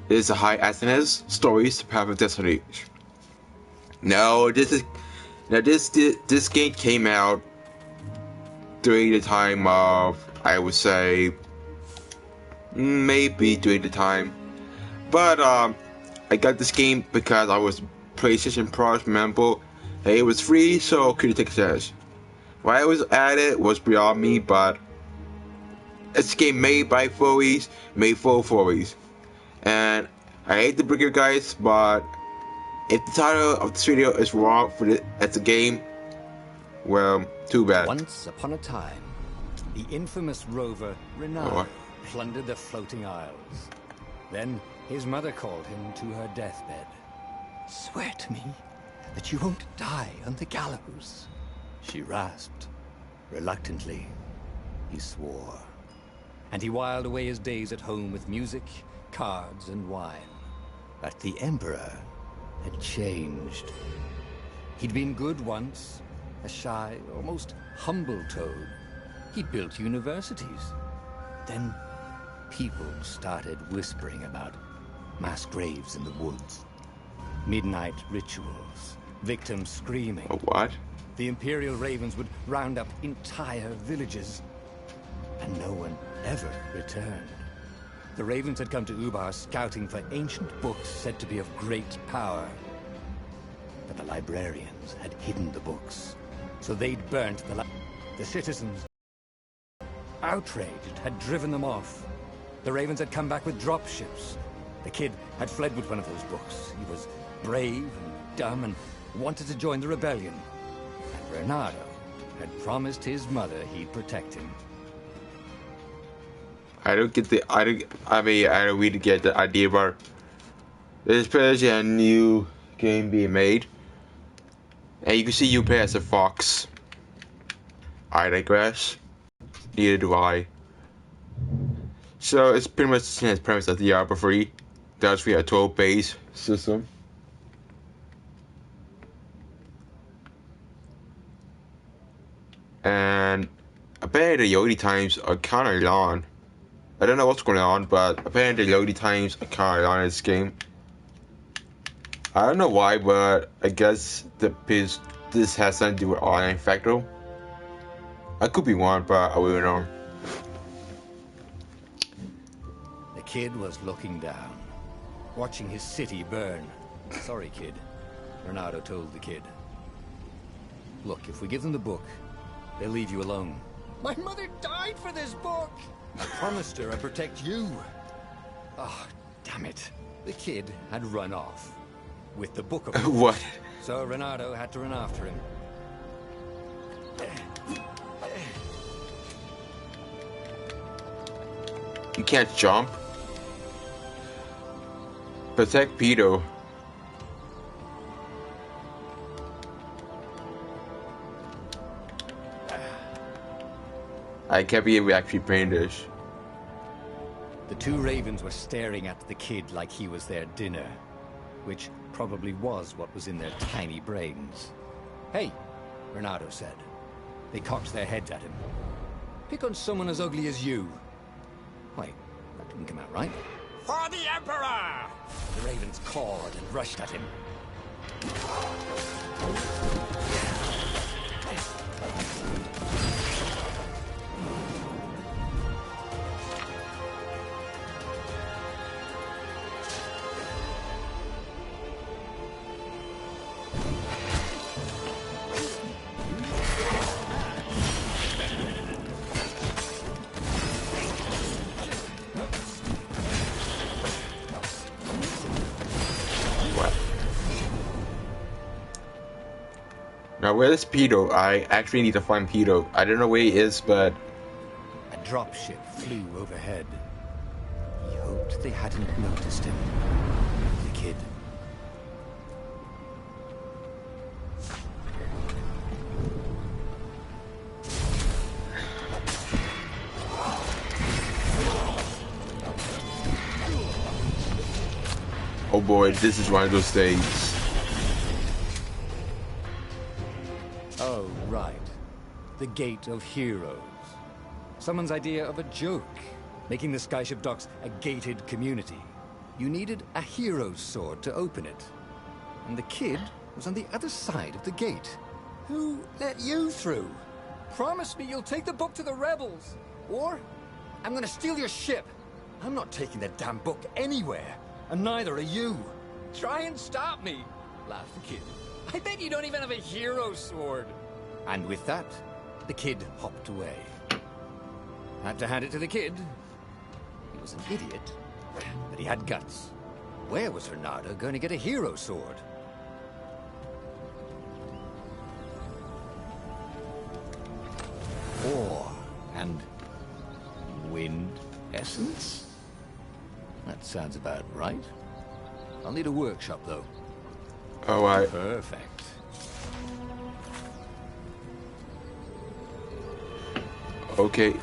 This is a high Densitenes stories to Path of Destiny. No, this game came out during the time of, I would say, maybe during the time, but I got this game because I was PlayStation Plus member. It was free, so could take a chance. Why I was at it was beyond me, but it's a game made by Furries, made for Furries. And I hate to break it, guys, but if the title of this video is wrong for it's a game, well, too bad. Once upon a time, the infamous rover Renard plundered the floating isles. Then his mother called him to her deathbed. "Swear to me that you won't die on the gallows," she rasped. Reluctantly, he swore. And he whiled away his days at home with music, cards, and wine. But the Emperor had changed. He'd been good once, a shy, almost humble toad. He'd built universities. Then people started whispering about mass graves in the woods, midnight rituals, victims screaming. What? The Imperial Ravens would round up entire villages, and no one ever returned. The Ravens had come to Ubar scouting for ancient books said to be of great power. But the librarians had hidden the books, so they'd burnt the citizens. Outraged, had driven them off. The Ravens had come back with dropships. The kid had fled with one of those books. He was brave and dumb and wanted to join the rebellion. And Bernardo had promised his mother he'd protect him. I don't really get the idea about there's probably a new game being made. And you can see you play as a fox. I digress. Neither do I. So it's pretty much the same premise as the Diablo 3. That's for a 12-base system. And apparently the loading times are kind of long. I don't know what's going on, but apparently the loading times are kind of long in this game. I don't know why, but I guess this has something to do with online factor. I could be wrong, but I wouldn't know. The kid was looking down, watching his city burn. "Sorry, kid," Bernardo told the kid. "Look, if we give them the book, they'll leave you alone." "My mother died for this book!" "I promised her I'd protect you." Oh, damn it. The kid had run off. With the book of course. What? So Bernardo had to run after him. You can't jump. Protect Peter. I can't believe we actually playing this. The two ravens were staring at the kid like he was their dinner, which probably was what was in their tiny brains. "Hey," Bernardo said. They cocked their heads at him. "Pick on someone as ugly as you." Wait, that didn't come out right. "For the Emperor!" The ravens cawed and rushed at him. Now where's Peter? I actually need to find Peter. I don't know where he is, but... A dropship flew overhead. He hoped they hadn't noticed him. The kid. Oh boy, this is one of those days. Oh, right. The Gate of Heroes. Someone's idea of a joke, making the Skyship docks a gated community. You needed a hero's sword to open it. And the kid was on the other side of the gate. Who let you through? Promise me you'll take the book to the rebels. Or I'm gonna steal your ship. I'm not taking that damn book anywhere. And neither are you. Try and stop me, laughed the kid. I bet you don't even have a hero's sword. And with that, the kid hopped away. Had to hand it to the kid. He was an idiot, but he had guts. Where was Renato going to get a hero sword? Ore and wind essence? That sounds about right. I'll need a workshop, though. All right. Perfect. Okay.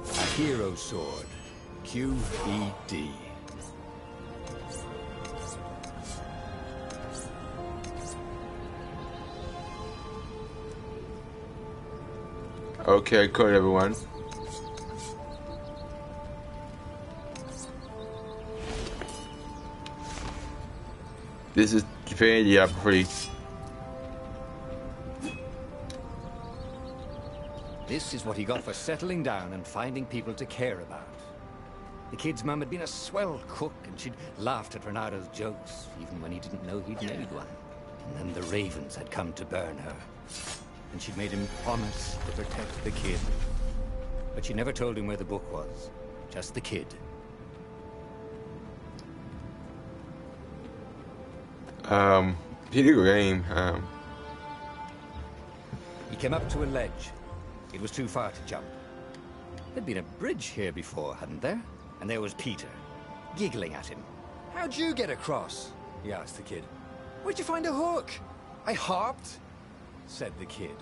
A hero sword. QED. Okay, cool, everyone. This is Japan, yeah, free. This is what he got for settling down and finding people to care about. The kid's mum had been a swell cook, and she'd laughed at Renato's jokes, even when he didn't know he'd made one. And then the ravens had come to burn her. And she'd made him promise to protect the kid. But she never told him where the book was. Just the kid. Video game, He came up to a ledge. It was too far to jump. There'd been a bridge here before, hadn't there? And there was Peter, giggling at him. How'd you get across? He asked the kid. Where'd you find a hook? I hopped, said the kid.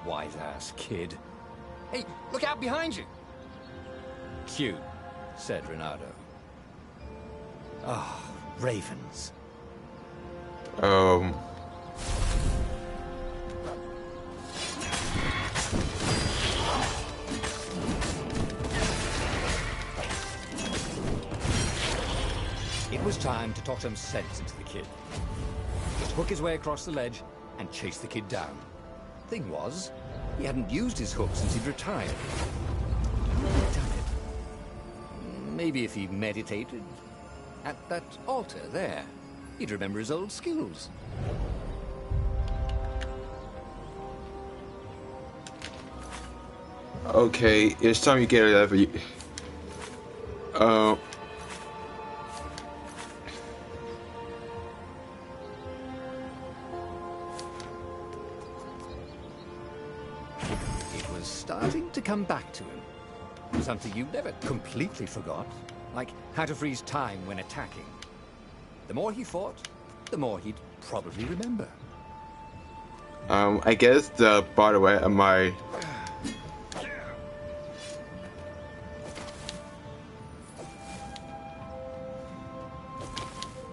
Wise-ass kid. Hey, look out behind you! Cute, said Renato. Ah, ravens. It was time to talk some sense into the kid. He took his way across the ledge and chased the kid down. Thing was, he hadn't used his hook since he'd retired. How had he done it? Maybe if he meditated at that altar there, he'd remember his old skills. okay, it's time you get it over. It was starting to come back to him. Something you never completely forgot, like how to freeze time when attacking. The more he fought, the more he'd probably remember. I guess the bottom way of my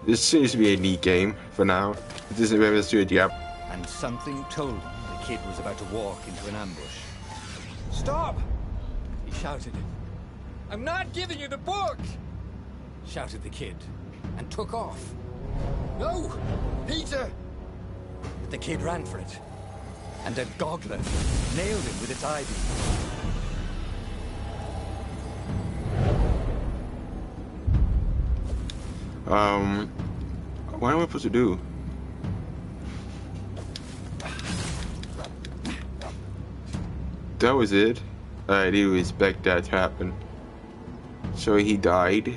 this seems to be a neat game for now. This is very good, yeah. And something told him the kid was about to walk into an ambush. Stop! He shouted. I'm not giving you the book! Shouted the kid, and took off. No! Peter! But the kid ran for it, and a goggler nailed him with its ivy. What am I supposed to do? That was it. I didn't expect that to happen. So he died.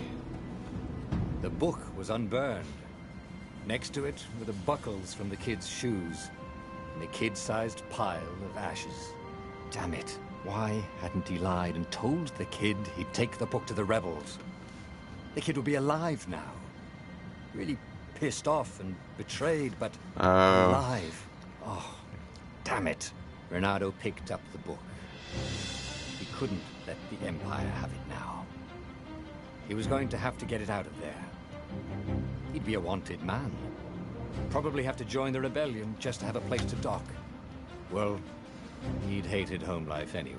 The book was unburned. Next to it were the buckles from the kid's shoes, and a kid-sized pile of ashes. Damn it. Why hadn't he lied and told the kid he'd take the book to the rebels? The kid would be alive now. Really pissed off and betrayed, but alive. Oh, damn it. Renato picked up the book. He couldn't let the Empire have it now. He was going to have to get it out of there. He'd be a wanted man. Probably have to join the rebellion just to have a place to dock. Well, he'd hated home life anyway.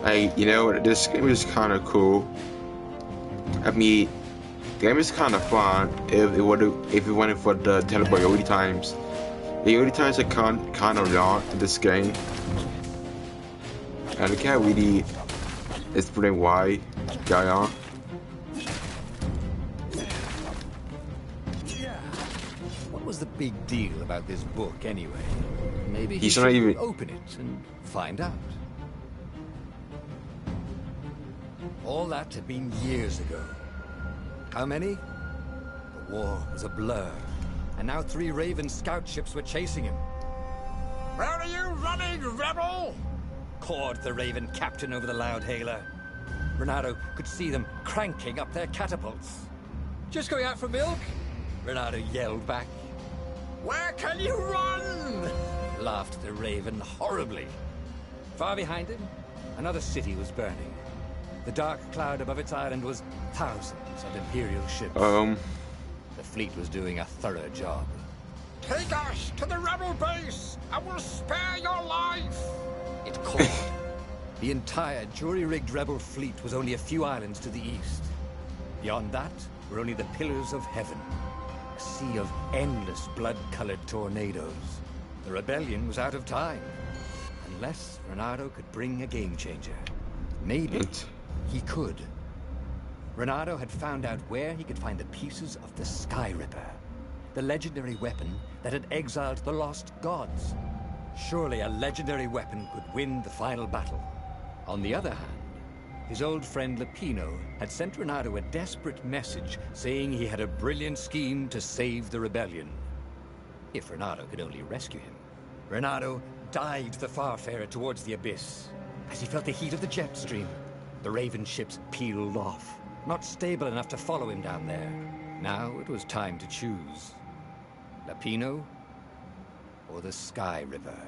Hey, you know, this game is kind of cool. I mean, the game is kind of fun if you went for the teleport only times. The only times are kind of long in this game. And I can't really explain why going on. What was the big deal about this book anyway? Maybe he He's should not even open it and find out. All that had been years ago. How many? The war was a blur, and now 3 Raven scout ships were chasing him. "Where are you running, rebel?" cawed the Raven captain over the loud hailer. Renato could see them cranking up their catapults. "Just going out for milk?" Renato yelled back. "Where can you run?" laughed the Raven horribly. Far behind him, another city was burning. The dark cloud above its island was thousands of Imperial ships. The fleet was doing a thorough job. "Take us to the rebel base, and we'll spare your life!" it called. The entire jury-rigged rebel fleet was only a few islands to the east. Beyond that were only the pillars of heaven, a sea of endless blood-colored tornadoes. The rebellion was out of time, unless Renato could bring a game-changer. Maybe he could. Renato had found out where he could find the pieces of the Sky Ripper, the legendary weapon that had exiled the lost gods. Surely a legendary weapon could win the final battle. On the other hand, his old friend Lapino had sent Renato a desperate message saying he had a brilliant scheme to save the rebellion. If Renato could only rescue him. Renato dived the Farfarer towards the abyss. As he felt the heat of the jet stream, the Raven ships peeled off, not stable enough to follow him down there. Now it was time to choose. Lapino or the Sky Ripper.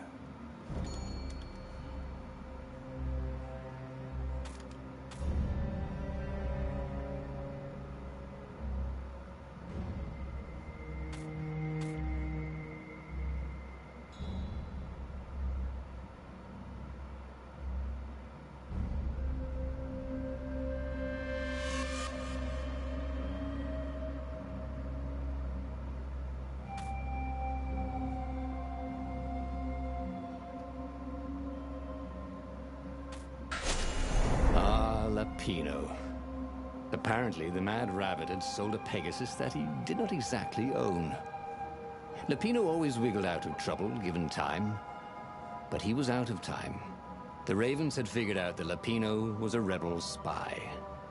Lapino. Apparently, the Mad Rabbit had sold a Pegasus that he did not exactly own. Lapino always wiggled out of trouble, given time. But he was out of time. The Ravens had figured out that Lapino was a rebel spy.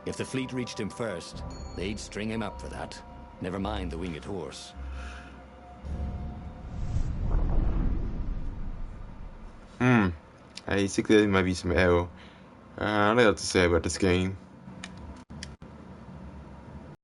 If the fleet reached him first, they'd string him up for that. Never mind the winged horse. I think there might be some error. I don't know what to say about this game.